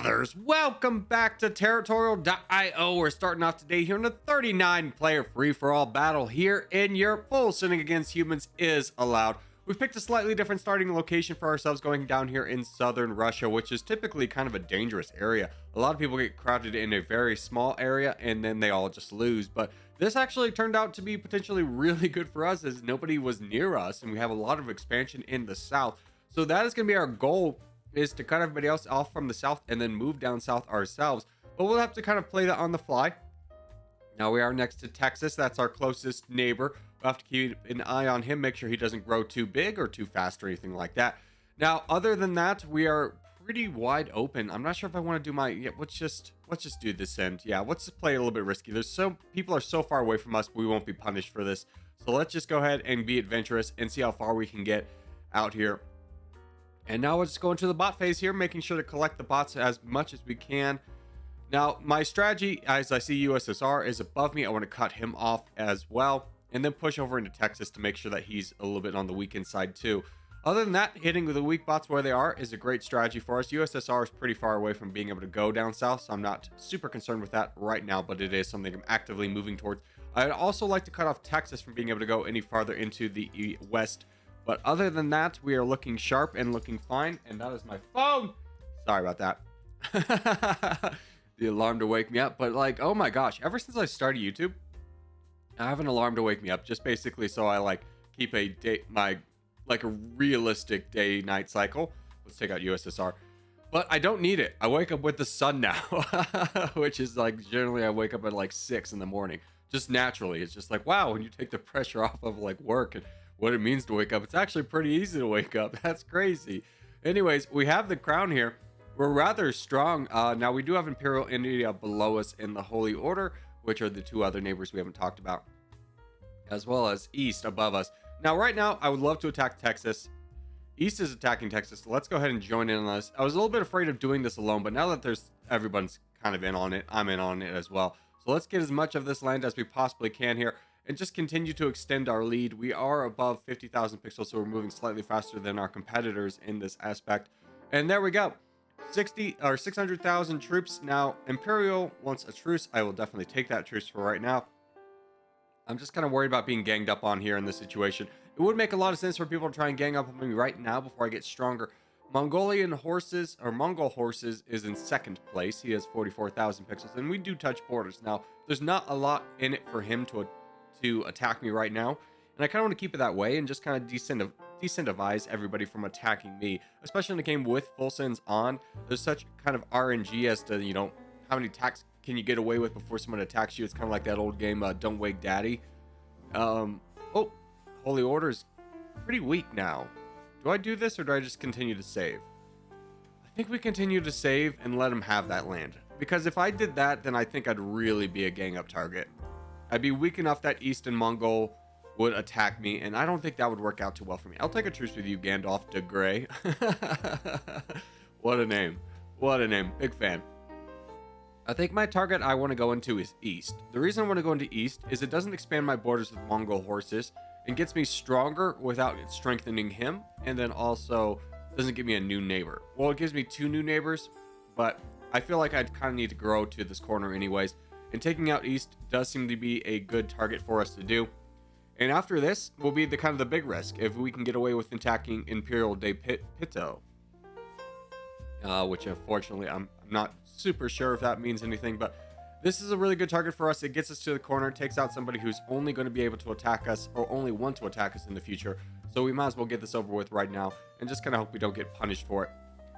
brothers, welcome back to Territorial IO. We're starting off today here in a 39 player free-for-all battle here in Europe. Full sending against humans is allowed. We've picked a slightly different starting location for ourselves, going down here in southern Russia, which is typically kind of a dangerous area. A lot of people get crowded in a very small area and then they all just lose. But this actually turned out to be potentially really good for us, as nobody was near us and we have a lot of expansion in the south. So that is going to be our goal, is to cut everybody else off from the south and then move down south ourselves. But we'll have to kind of play that on the fly. Now we are next to Texas. That's our closest neighbor. We'll have to keep an eye on him, make sure he doesn't grow too big or too fast or anything like that. Now, other than that, we are pretty wide open. I'm not sure if I want to do my... Yeah, let's just do this end. Yeah, let's just play a little bit risky. People are so far away from us, we won't be punished for this. So let's just go ahead and be adventurous and see how far we can get out here. And now we'll just go into the bot phase here, making sure to collect the bots as much as we can. Now, my strategy, as I see USSR is above me, I want to cut him off as well. And then push over into Texas to make sure that he's a little bit on the weakened side too. Other than that, hitting the weak bots where they are is a great strategy for us. USSR is pretty far away from being able to go down south, so I'm not super concerned with that right now, but it is something I'm actively moving towards. I'd also like to cut off Texas from being able to go any farther into the west. But other than that, we are looking sharp and looking fine. And that is my phone. Sorry about that. The alarm to wake me up. But like, oh my gosh, ever since I started YouTube, I have an alarm to wake me up, just basically so I like keep a a realistic day-night cycle. Let's take out USSR. But I don't need it. I wake up with the sun now, which is like generally I wake up at like 6 in the morning, just naturally. It's just like, wow, when you take the pressure off of like work and what it means to wake up, it's actually pretty easy to wake up. That's crazy. Anyways, we have the crown here. We're rather strong. Now we do have Imperial India below us in the Holy Order, which are the two other neighbors we haven't talked about, as well as East above us. Now, right now, I would love to attack Texas. East is attacking Texas. Let's go ahead and join in on this. I was a little bit afraid of doing this alone, but now that everyone's kind of in on it, I'm in on it as well. So let's get as much of this land as we possibly can here and just continue to extend our lead. We are above 50,000 pixels, so we're moving slightly faster than our competitors in this aspect. And there we go. 600,000 troops. Now, Imperial wants a truce. I will definitely take that truce for right now. I'm just kind of worried about being ganged up on here in this situation. It would make a lot of sense for people to try and gang up on me right now before I get stronger. Mongol horses is in second place. He has 44,000 pixels, and we do touch borders. Now, there's not a lot in it for him to attack me right now, and I kind of want to keep it that way and just kind of decentivize everybody from attacking me, especially in a game with full sends on. There's such kind of RNG as to, you know, how many attacks can you get away with before someone attacks you. It's kind of like that old game, Don't Wake Daddy. Oh, Holy Order is pretty weak now. Do I do this or do I just continue to save? I think we continue to save and let him have that land, because if I did that, then I think I'd really be a gang up target. I'd be weak enough that Eastern Mongol would attack me, and I don't think that would work out too well for me. I'll take a truce with you, Gandalf de Grey. What a name. What a name. Big fan. I think my target I want to go into is East. The reason I want to go into East is it doesn't expand my borders with Mongol horses and gets me stronger without strengthening him, and then also doesn't give me a new neighbor. Well, it gives me 2 new neighbors, but I feel like I'd kind of need to grow to this corner anyways. And taking out East does seem to be a good target for us to do. And after this will be the kind of the big risk if we can get away with attacking Imperial de Pito. Which unfortunately I'm not super sure if that means anything, but this is a really good target for us. It gets us to the corner, takes out somebody who's only going to be able to attack us or only want to attack us in the future. So we might as well get this over with right now and just kind of hope we don't get punished for it.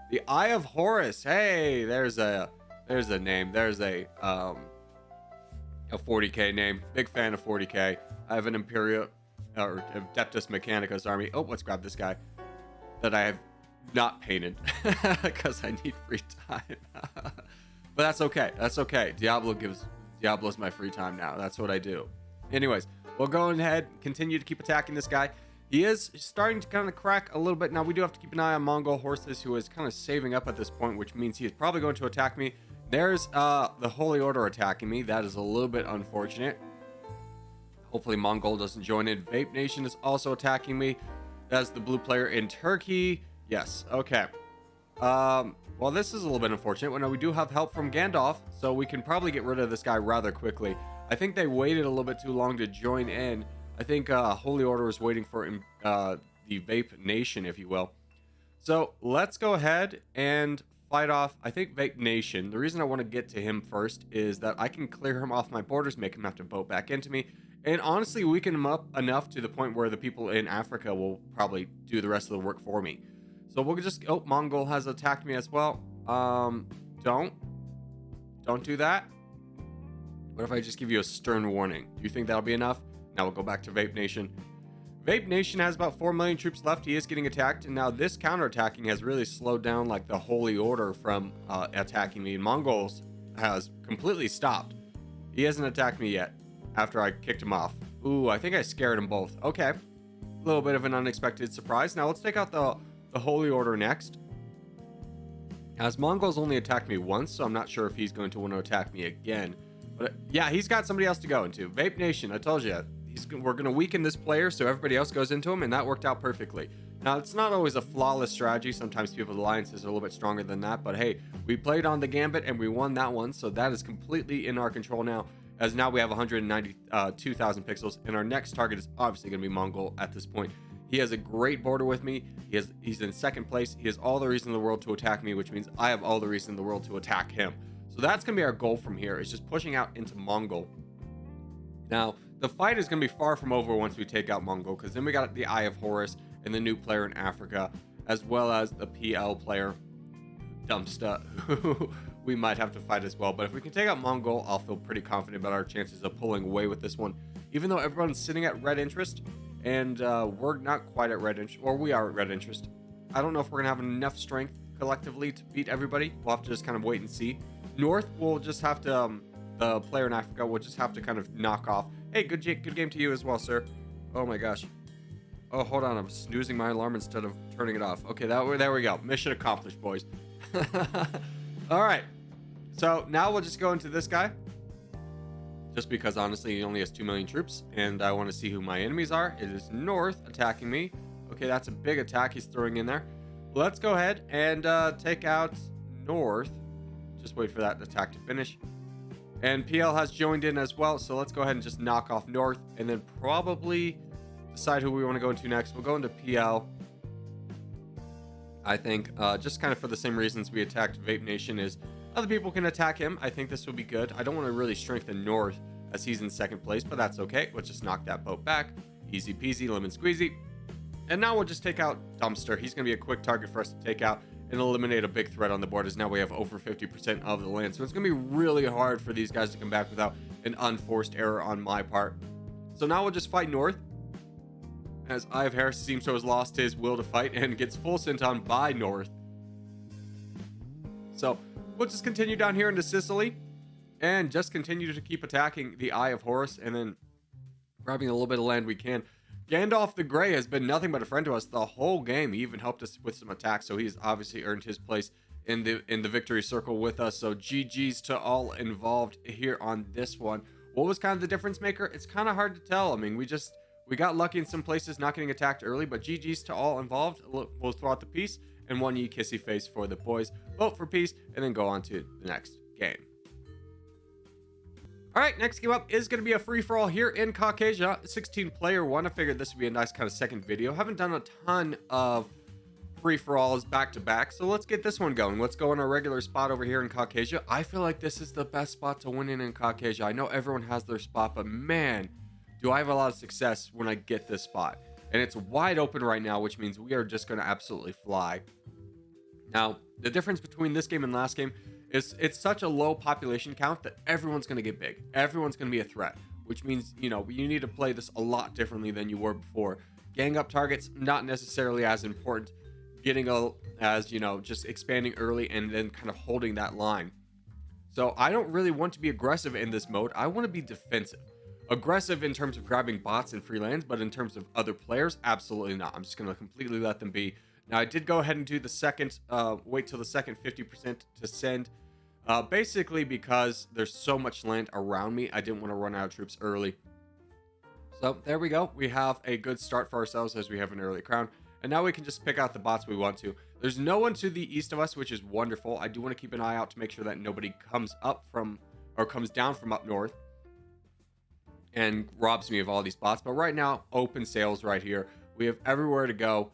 The Eye of Horus. Hey, there's a name. There's a 40k name. Big fan of 40k. I have an Imperial or Adeptus Mechanicus army. Oh, let's grab this guy that I have not painted because I need free time. But that's okay. That's okay. Diablo's my free time now. That's what I do. Anyways, we'll go ahead, continue to keep attacking this guy. He is starting to kind of crack a little bit. Now we do have to keep an eye on Mongol horses, who is kind of saving up at this point, which means he is probably going to attack me. There's the Holy Order attacking me. That is a little bit unfortunate. Hopefully Mongol doesn't join in. Vape Nation is also attacking me. That's the blue player in Turkey. Yes, okay. We're Well, this is a little bit unfortunate. Well, no, we do have help from Gandalf, so we can probably get rid of this guy rather quickly. I think they waited a little bit too long to join in. I think Holy Order is waiting for the Vape Nation, if you will. So let's go ahead and fight off, I think, Vape Nation. The reason I want to get to him first is that I can clear him off my borders, make him have to boat back into me, and honestly weaken him up enough to the point where the people in Africa will probably do the rest of the work for me. So we'll just, oh, Mongol has attacked me as well. Don't do that. What if I just give you a stern warning? Do you think that'll be enough? Now we'll go back to Vape Nation. Vape Nation has about 4 million troops left. He is getting attacked, and now this counterattacking has really slowed down like the Holy Order from attacking me. And Mongols has completely stopped. He hasn't attacked me yet after I kicked him off. Ooh, I think I scared them both. Okay, a little bit of an unexpected surprise. Now let's take out the Holy Order next. As Mongols only attacked me once, so I'm not sure if he's going to want to attack me again. But yeah, he's got somebody else to go into. Vape Nation, I told you, we're going to weaken this player so everybody else goes into him, and that worked out perfectly. Now, it's not always a flawless strategy. Sometimes people's alliances are a little bit stronger than that, but hey, we played on the gambit and we won that one, so that is completely in our control now, as now we have 192,000 pixels, and our next target is obviously going to be Mongol at this point. He has a great border with me. He's in second place. He has all the reason in the world to attack me, which means I have all the reason in the world to attack him. So that's going to be our goal from here, is just pushing out into Mongol. Now, the fight is going to be far from over once we take out Mongol, because then we got the Eye of Horus and the new player in Africa, as well as the PL player, Dumpsta, who we might have to fight as well. But if we can take out Mongol, I'll feel pretty confident about our chances of pulling away with this one, even though everyone's sitting at red interest. And we're not quite at red interest, or we are at red interest. I don't know if we're going to have enough strength collectively to beat everybody. We'll have to just kind of wait and see. North, we'll just have to, the player in Africa, we'll just have to kind of knock off. Hey, good game to you as well, sir. Oh my gosh. Oh, hold on. I'm snoozing my alarm instead of turning it off. Okay, there we go. Mission accomplished, boys. All right. So now we'll just go into this guy. Just because, honestly, he only has 2 million troops, and I want to see who my enemies are. It is North attacking me. Okay, that's a big attack he's throwing in there. Let's go ahead and take out North. Just wait for that attack to finish. And PL has joined in as well, so let's go ahead and just knock off North, and then probably decide who we want to go into next. We'll go into PL. I think, just kind of for the same reasons we attacked Vape Nation, is other people can attack him. I think this will be good. I don't want to really strengthen North as he's in second place, but that's okay. Let's just knock that boat back. Easy peasy, lemon squeezy. And now we'll just take out Dumpster. He's going to be a quick target for us to take out and eliminate a big threat on the board, as now we have over 50% of the land. So it's going to be really hard for these guys to come back without an unforced error on my part. So now we'll just fight North, as Eye of Horus seems to have lost his will to fight and gets full sent on by North. So we'll just continue down here into Sicily and just continue to keep attacking the Eye of Horus and then grabbing a little bit of land we can. Gandalf the Grey has been nothing but a friend to us the whole game. He even helped us with some attacks, so he's obviously earned his place in the victory circle with us. So GG's to all involved here on this one. What was kind of the difference maker? It's kind of hard to tell. I mean, we got lucky in some places not getting attacked early, but GG's to all involved. We'll throw out the peace and one ye kissy face for the boys. Vote for peace and then go on to the next game. All right, next game up is going to be a free-for-all here in Caucasia, 16-player one. I figured this would be a nice kind of second video. Haven't done a ton of free-for-alls back-to-back, so let's get this one going. Let's go on our regular spot over here in Caucasia. I feel like this is the best spot to win in Caucasia. I know everyone has their spot, but man, do I have a lot of success when I get this spot. And it's wide open right now, which means we are just going to absolutely fly. Now, the difference between this game and last game is it's such a low population count that everyone's going to get big. Everyone's going to be a threat, which means, you know, you need to play this a lot differently than you were before. Gang up targets, not necessarily as important. Getting just expanding early and then kind of holding that line. So I don't really want to be aggressive in this mode. I want to be defensive. Aggressive in terms of grabbing bots and free lands, but in terms of other players, absolutely not. I'm just going to completely let them be. Now, I did go ahead and do the second, wait till the second 50% to send. Basically because there's so much land around me, I didn't want to run out of troops early. So there we go. We have a good start for ourselves as we have an early crown. And now we can just pick out the bots we want to. There's no one to the east of us, which is wonderful. I do want to keep an eye out to make sure that nobody comes up from, or comes down from up north and robs me of all these spots. But right now, open sales right here. We have everywhere to go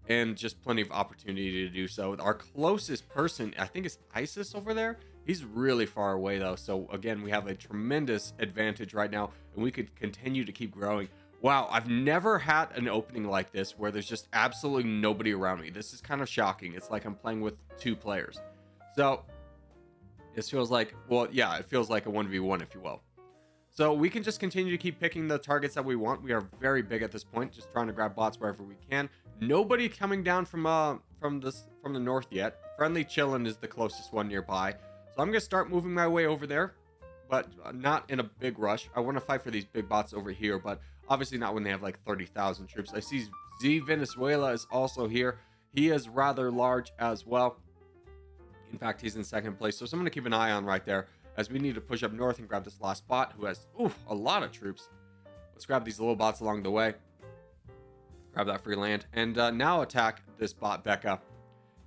and just plenty of opportunity to do so. Our closest person, I think, is ISIS over there. He's really far away though. So again, we have a tremendous advantage right now, and we could continue to keep growing. Wow, I've never had an opening like this where there's just absolutely nobody around me. This is kind of shocking. It's like I'm playing with 2 players. So this feels like, well, yeah, it feels like a 1v1, if you will. So we can just continue to keep picking the targets that we want. We are very big at this point, just trying to grab bots wherever we can. Nobody coming down from the north yet. Friendly Chillin' is the closest one nearby. So I'm going to start moving my way over there, but not in a big rush. I want to fight for these big bots over here, but obviously not when they have like 30,000 troops. I see Z Venezuela is also here. He is rather large as well. In fact, he's in second place. So someone to keep an eye on right there, as we need to push up north and grab this last bot who has a lot of troops. Let's grab these little bots along the way. Grab that free land. And now attack this bot Becca.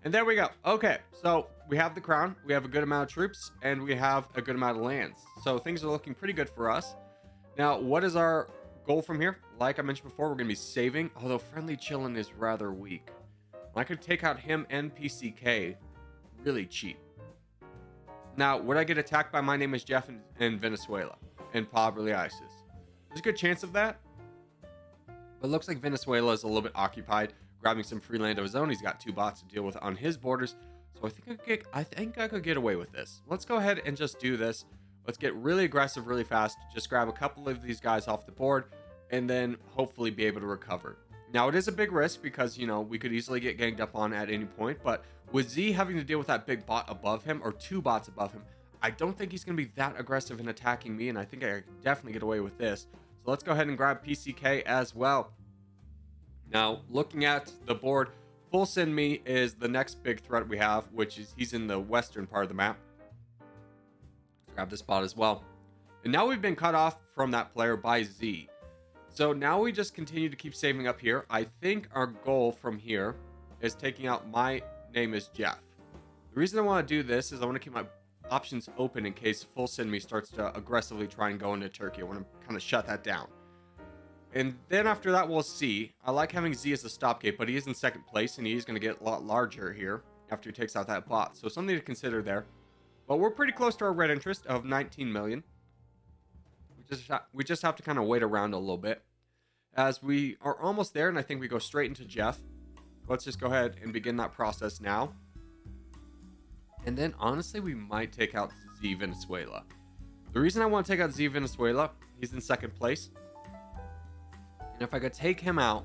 And there we go. Okay, so we have the crown. We have a good amount of troops. And we have a good amount of lands. So things are looking pretty good for us. Now, what is our goal from here? Like I mentioned before, we're going to be saving. Although Friendly Chillin' is rather weak. I could take out him and PCK really cheap. Now, would I get attacked by My Name is Jeff in Venezuela? And probably ISIS. There's a good chance of that. But it looks like Venezuela is a little bit occupied, grabbing some free land of his own. He's got 2 bots to deal with on his borders. So I think I could get away with this. Let's go ahead and just do this. Let's get really aggressive really fast. Just grab a couple of these guys off the board and then hopefully be able to recover. Now, it is a big risk because, you know, we could easily get ganged up on at any point. But with Z having to deal with that big bot above him, or 2 bots above him, I don't think he's going to be that aggressive in attacking me. And I think I can definitely get away with this. So let's go ahead and grab PCK as well. Now, looking at the board, Full Send Me is the next big threat we have, which is he's in the western part of the map. Let's grab this bot as well. And now we've been cut off from that player by Z. So now we just continue to keep saving up here. I think our goal from here is taking out My Name is Jeff. The reason I want to do this is I want to keep my options open in case Full Send Me starts to aggressively try and go into Turkey. I want to kind of shut that down. And then after that, we'll see. I like having Z as a stopgate, but he is in second place, and he is going to get a lot larger here after he takes out that bot. So something to consider there. But we're pretty close to our red interest of 19 million. We just have to kind of wait around a little bit, as we are almost there, and I think we go straight into Jeff. Let's just go ahead and begin that process now. And then, honestly, we might take out Z Venezuela. The reason I want to take out Z Venezuela, he's in second place. And if I could take him out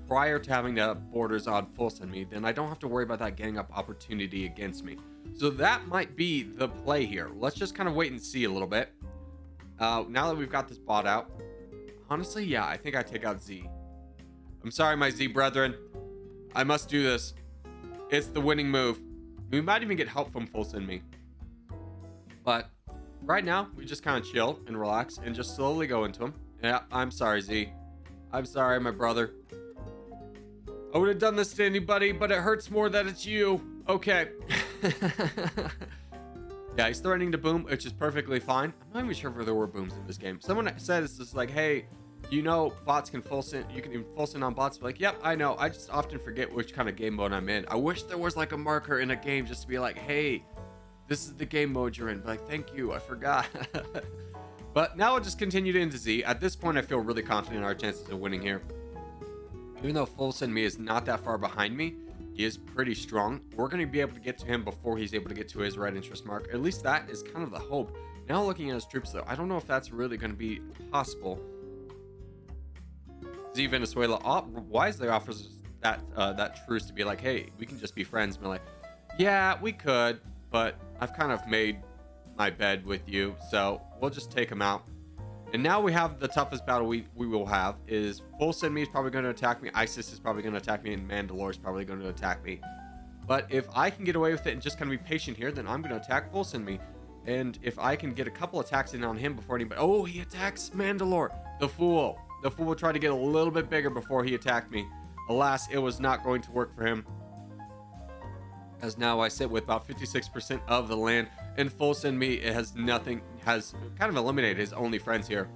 prior to having the borders on Full Send Me, then I don't have to worry about that gang up opportunity against me. So that might be the play here. Let's just kind of wait and see a little bit. Now that we've got this bot out, honestly, yeah, I think I take out Z. I'm sorry, my Z brethren. I must do this. It's the winning move. We might even get help from Full Send Me. But right now, we just kind of chill and relax and just slowly go into him. Yeah, I'm sorry, Z. I'm sorry, my brother. I would have done this to anybody, but it hurts more that it's you. Okay. Yeah, he's threatening to boom, which is perfectly fine. I'm not even sure if there were booms in this game. Someone said it's just like, hey, you know, bots can full send. You can even full send on bots. Like, yep, I know. I just often forget which kind of game mode I'm in. I wish there was like a marker in a game just to be like, hey, this is the game mode you're in. But like, thank you, I forgot. But now I'll just continue to into Z. At this point, I feel really confident in our chances of winning here. Even though Full Send Me is not that far behind me, he is pretty strong. We're going to be able to get to him before he's able to get to his red interest mark. At least that is kind of the hope. Now looking at his troops, though, I don't know if that's really going to be possible. Z Venezuela wisely offers us that truce to be like, hey, we can just be friends. And be like, yeah, we could, but I've kind of made my bed with you, so we'll just take him out. And now we have the toughest battle we will have is Full Send Me is probably going to attack me, ISIS is probably going to attack me, and Mandalore is probably going to attack me. But if I can get away with it and just kind of be patient here, then I'm going to attack Full Send Me. And if I can get a couple attacks in on him before anybody... Oh, he attacks Mandalore. The fool. The fool will try to get a little bit bigger before he attacked me. Alas, it was not going to work for him. as now I sit with about 56% of the land, and Full Send Me has kind of eliminated his only friends here,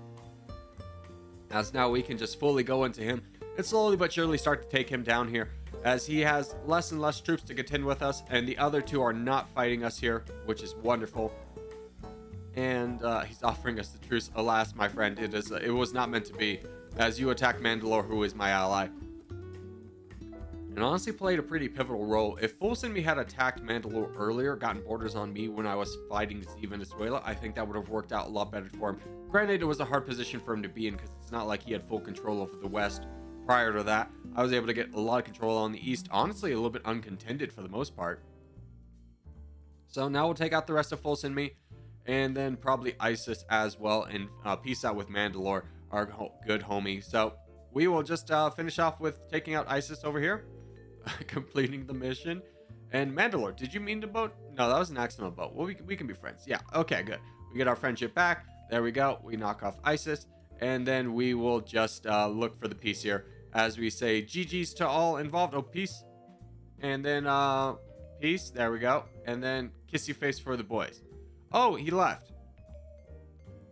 as now we can just fully go into him and slowly but surely start to take him down here, as he has less and less troops to contend with us, and the other two are not fighting us here, which is wonderful. And he's offering us the truce. Alas, my friend, it was not meant to be, as you attack Mandalore, who is my ally, and honestly played a pretty pivotal role. If Full Send Me had attacked Mandalore earlier, gotten borders on me when I was fighting Z Venezuela, I think that would have worked out a lot better for him. Granted, it was a hard position for him to be in, because it's not like he had full control over the West. Prior to that, I was able to get a lot of control on the East, honestly a little bit uncontended for the most part. So now we'll take out the rest of Full Send Me, and then probably ISIS as well, and peace out with Mandalore, our good homie. So we will just finish off with taking out ISIS over here. Completing the mission. And Mandalore, did you mean to boat? No, that was an accidental boat. Well, we can be friends. Yeah, okay, good. We get our friendship back. There we go. We knock off ISIS, and then we will just look for the peace here, as we say GG's to all involved. Oh, peace. And then peace. There we go. And then kissy face for the boys. Oh, he left.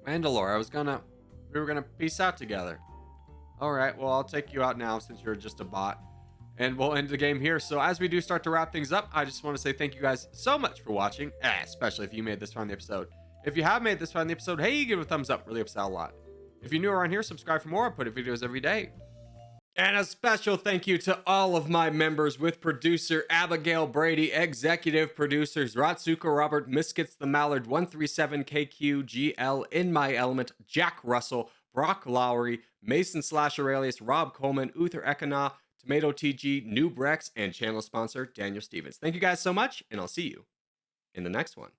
Mandalore, we were gonna peace out together. All right, well, I'll take you out now since you're just a bot, and we'll end the game here. So as we do start to wrap things up, I just want to say thank you guys so much for watching, especially if you made this far in the episode. If you have made this far in the episode, hey, give it a thumbs up. Really helps out a lot. If you're new around here, subscribe for more. I put videos every day. And a special thank you to all of my members, with producer Abigail Brady, executive producers Ratsuka Robert, Miskits the Mallard, 137KQGL, In My Element, Jack Russell, Brock Lowry, Mason / Aurelius, Rob Coleman, Uther Ekana, Tomato TG, Noob Rex, and channel sponsor Daniel Stevens. Thank you guys so much, and I'll see you in the next one.